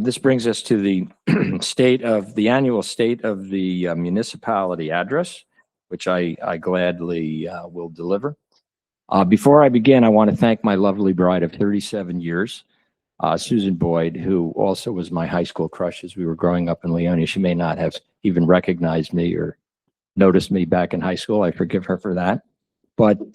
This brings us to the annual state of the municipality address, which I gladly will deliver. Before I begin, I want to thank my lovely bride of 37 years, Susan Boyd, who also was my high school crush as we were growing up in Leonia. She may not have even recognized me or noticed me back in high school. I forgive her for that. But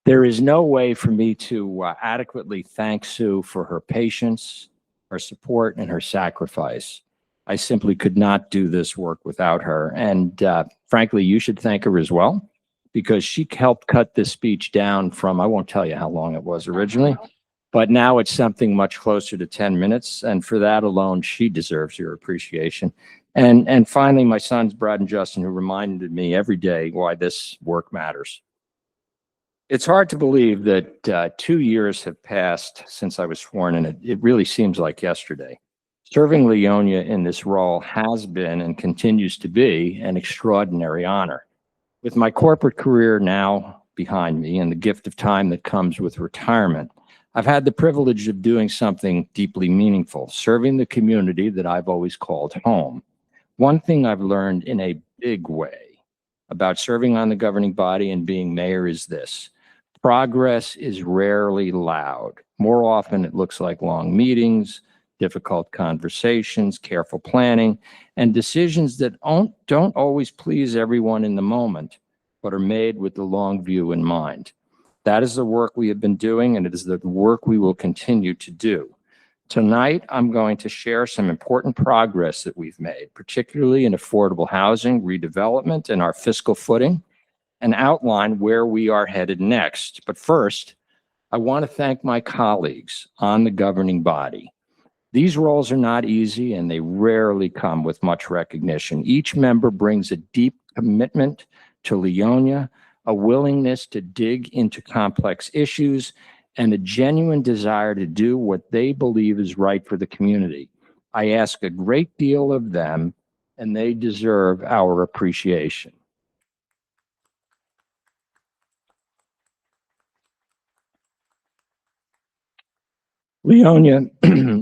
there is no way for me to adequately thank Sue for her patience, her support, and her sacrifice. I simply could not do this work without her. And frankly, you should thank her as well, because she helped cut this speech down from, I won't tell you how long it was originally, but now it's something much closer to 10 minutes. And for that alone, she deserves your appreciation. And finally, my sons, Brad and Justin, who reminded me every day why this work matters. It's hard to believe that 2 years have passed since I was sworn in. It really seems like yesterday. Serving Leonia in this role has been and continues to be an extraordinary honor. With my corporate career now behind me and the gift of time that comes with retirement, I've had the privilege of doing something deeply meaningful, serving the community that I've always called home. One thing I've learned in a big way about serving on the governing body and being mayor is this: progress is rarely loud. More often, it looks like long meetings, difficult conversations, careful planning, and decisions that don't always please everyone in the moment, but are made with the long view in mind. That is the work we have been doing, and it is the work we will continue to do. Tonight, I'm going to share some important progress that we've made, particularly in affordable housing, redevelopment, and our fiscal footing, and outline where we are headed next. But first, I want to thank my colleagues on the governing body. These roles are not easy, and they rarely come with much recognition. Each member brings a deep commitment to Leonia, a willingness to dig into complex issues, and a genuine desire to do what they believe is right for the community. I ask a great deal of them, and they deserve our appreciation. Leonia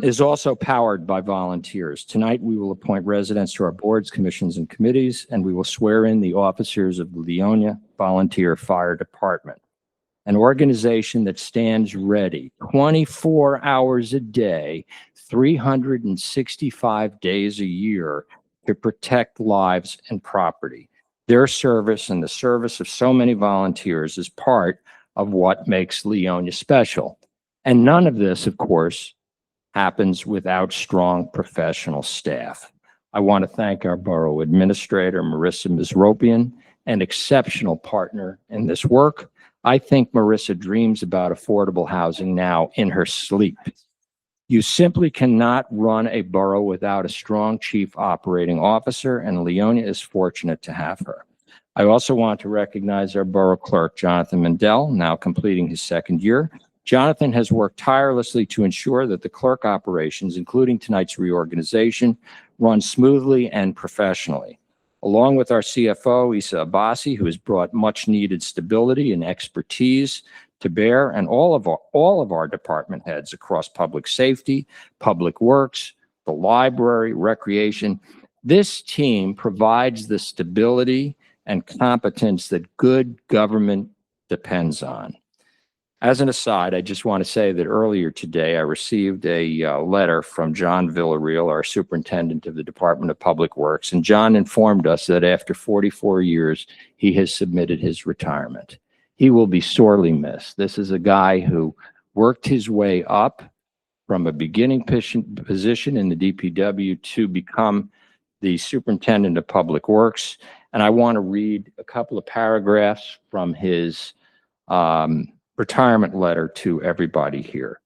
is also powered by volunteers. Tonight, we will appoint residents to our boards, commissions, and committees, and we will swear in the officers of the Leonia Volunteer Fire Department, an organization that stands ready 24 hours a day, 365 days a year to protect lives and property. Their service and the service of so many volunteers is part of what makes Leonia special. And none of this, of course, happens without strong professional staff. I want to thank our borough administrator, Marissa Mizropian, an exceptional partner in this work. I think Marissa dreams about affordable housing now in her sleep. You simply cannot run a borough without a strong chief operating officer, and Leonia is fortunate to have her. I also want to recognize our borough clerk, Jonathan Mendel, now completing his second year. Jonathan has worked tirelessly to ensure that the clerk operations, including tonight's reorganization, run smoothly and professionally. Along with our CFO, Isa Abbasi, who has brought much needed stability and expertise to bear, and all of our department heads across public safety, public works, the library, recreation. This team provides the stability and competence that good government depends on. As an aside, I just want to say that earlier today, I received a letter from John Villarreal, our superintendent of the Department of Public Works, and John informed us that after 44 years, he has submitted his retirement. He will be sorely missed. This is a guy who worked his way up from a beginning position in the DPW to become the superintendent of Public Works. And I want to read a couple of paragraphs from his retirement letter to everybody here.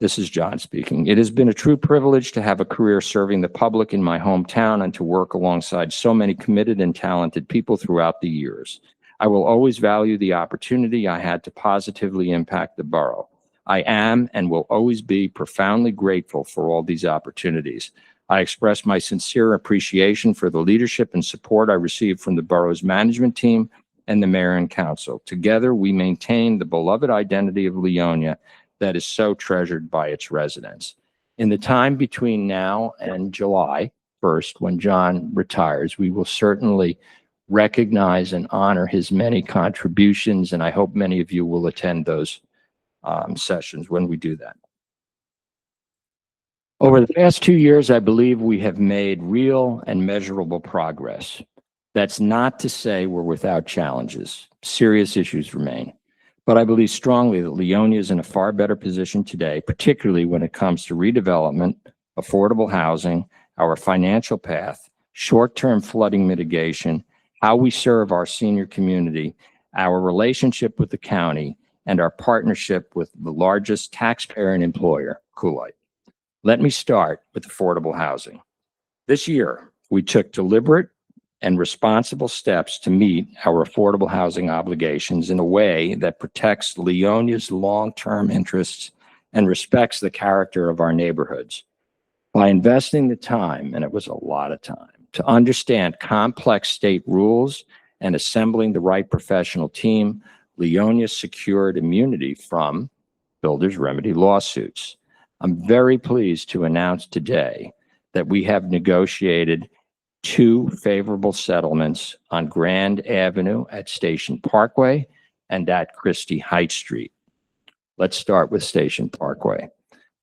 This is John speaking. It has been a true privilege to have a career serving the public in my hometown and to work alongside so many committed and talented people throughout the years. I will always value the opportunity I had to positively impact the borough. I am and will always be profoundly grateful for all these opportunities. I express my sincere appreciation for the leadership and support I received from the borough's management team and the mayor and council. Together, we maintain the beloved identity of Leonia that is so treasured by its residents. In the time between now and July 1st, when John retires, we will certainly recognize and honor his many contributions, and I hope many of you will attend those sessions when we do that. Over the past 2 years, I believe we have made real and measurable progress. That's not to say we're without challenges. Serious issues remain. But I believe strongly that Leonia is in a far better position today, particularly when it comes to redevelopment, affordable housing, our financial path, short-term flooding mitigation, how we serve our senior community, our relationship with the county, and our partnership with the largest taxpayer and employer, Coolite. Let me start with affordable housing. This year, we took deliberate and responsible steps to meet our affordable housing obligations in a way that protects Leonia's long-term interests and respects the character of our neighborhoods. By investing the time, and it was a lot of time, to understand complex state rules and assembling the right professional team, Leonia secured immunity from builders' remedy lawsuits. I'm very pleased to announce today that we have negotiated 2 favorable settlements on Grand Avenue at Station Parkway and at Christie Heights Street. Let's start with Station Parkway.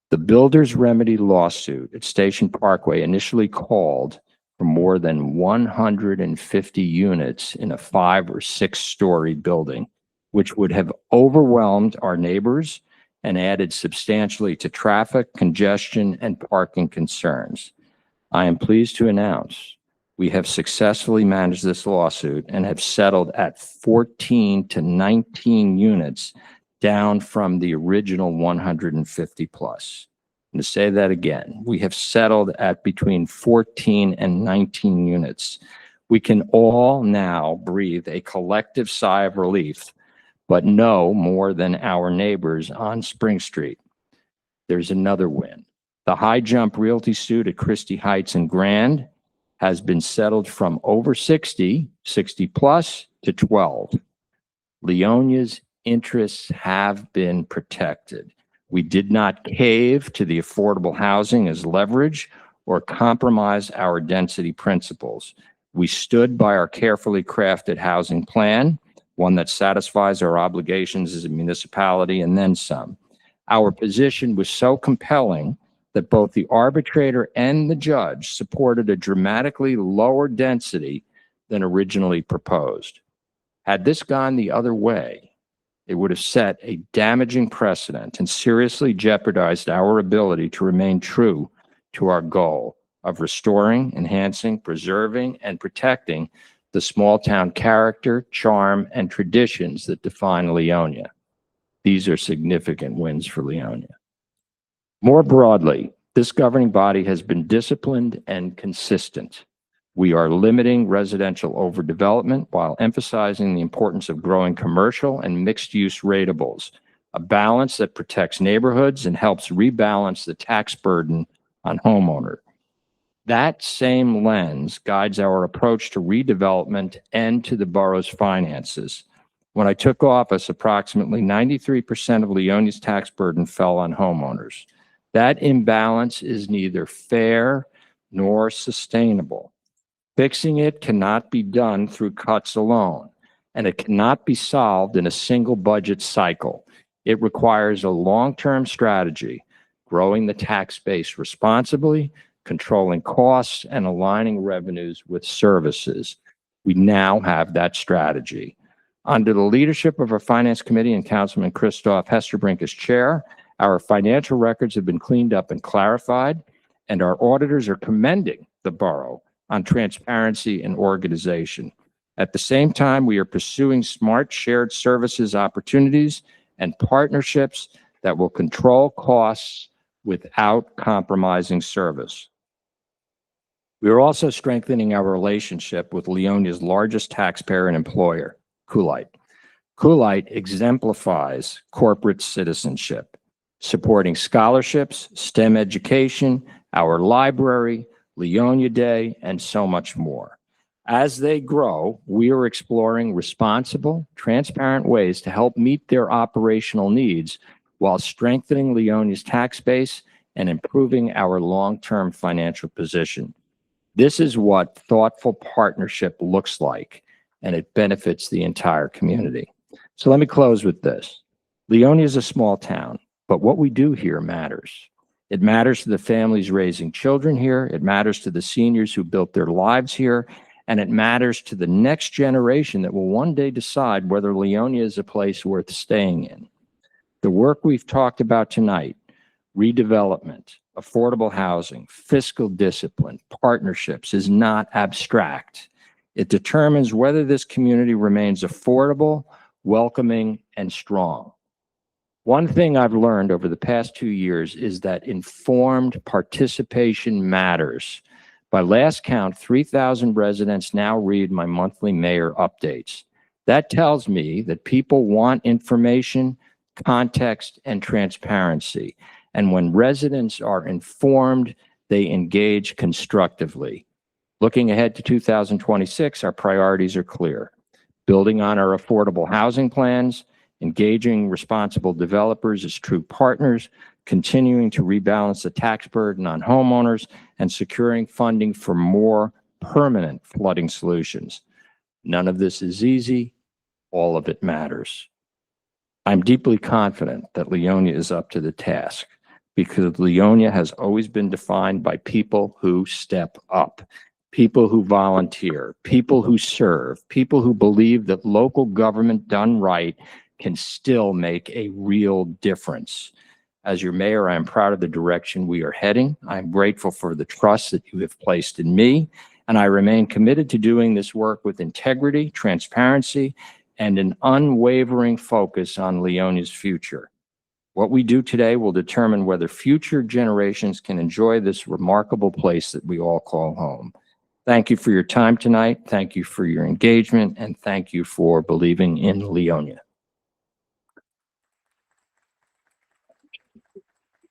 The builders' remedy lawsuit at Station Parkway initially called for more than 150 units in a 5 or 6-story building, which would have overwhelmed our neighbors and added substantially to traffic, congestion, and parking concerns. I am pleased to announce we have successfully managed this lawsuit and have settled at 14 to 19 units, down from the original 150 plus. And to say that again, we have settled at between 14 and 19 units. We can all now breathe a collective sigh of relief, but no more than our neighbors on Spring Street. There's another win. The high jump realty suit at Christie Heights and Grand has been settled from over 60 plus to 12. Leonia's interests have been protected. We did not cave to the affordable housing as leverage or compromise our density principles. We stood by our carefully crafted housing plan, one that satisfies our obligations as a municipality and then some. Our position was so compelling that both the arbitrator and the judge supported a dramatically lower density than originally proposed. Had this gone the other way, it would have set a damaging precedent and seriously jeopardized our ability to remain true to our goal of restoring, enhancing, preserving, and protecting the small town character, charm, and traditions that define Leonia. These are significant wins for Leonia. More broadly, this governing body has been disciplined and consistent. We are limiting residential overdevelopment while emphasizing the importance of growing commercial and mixed-use ratables, a balance that protects neighborhoods and helps rebalance the tax burden on homeowners. That same lens guides our approach to redevelopment and to the borough's finances. When I took office, approximately 93% of Leonia's tax burden fell on homeowners. That imbalance is neither fair nor sustainable. Fixing it cannot be done through cuts alone, and it cannot be solved in a single budget cycle. It requires a long-term strategy, growing the tax base responsibly, controlling costs, and aligning revenues with services. We now have that strategy. Under the leadership of our Finance Committee and Councilman Christoph Hesterbrink as chair, our financial records have been cleaned up and clarified, and our auditors are commending the borough on transparency and organization. At the same time, we are pursuing smart shared services opportunities and partnerships that will control costs without compromising service. We are also strengthening our relationship with Leonia's largest taxpayer and employer, Coolite. Coolite exemplifies corporate citizenship, supporting scholarships, STEM education, our library, Leonia Day, and so much more. As they grow, we are exploring responsible, transparent ways to help meet their operational needs while strengthening Leonia's tax base and improving our long-term financial position. This is what thoughtful partnership looks like, and it benefits the entire community. So let me close with this. Leonia is a small town, but what we do here matters. It matters to the families raising children here. It matters to the seniors who built their lives here. And it matters to the next generation that will one day decide whether Leonia is a place worth staying in. The work we've talked about tonight, redevelopment, affordable housing, fiscal discipline, partnerships, is not abstract. It determines whether this community remains affordable, welcoming, and strong. One thing I've learned over the past 2 years is that informed participation matters. By last count, 3,000 residents now read my monthly mayor updates. That tells me that people want information, context, and transparency. And when residents are informed, they engage constructively. Looking ahead to 2026, our priorities are clear. Building on our affordable housing plans, engaging responsible developers as true partners, continuing to rebalance the tax burden on homeowners, and securing funding for more permanent flooding solutions. None of this is easy. All of it matters. I'm deeply confident that Leonia is up to the task because Leonia has always been defined by people who step up, people who volunteer, people who serve, people who believe that local government done right can still make a real difference. As your mayor, I am proud of the direction we are heading. I'm grateful for the trust that you have placed in me, and I remain committed to doing this work with integrity, transparency, and an unwavering focus on Leonia's future. What we do today will determine whether future generations can enjoy this remarkable place that we all call home. Thank you for your time tonight. Thank you for your engagement, and thank you for believing in Leonia.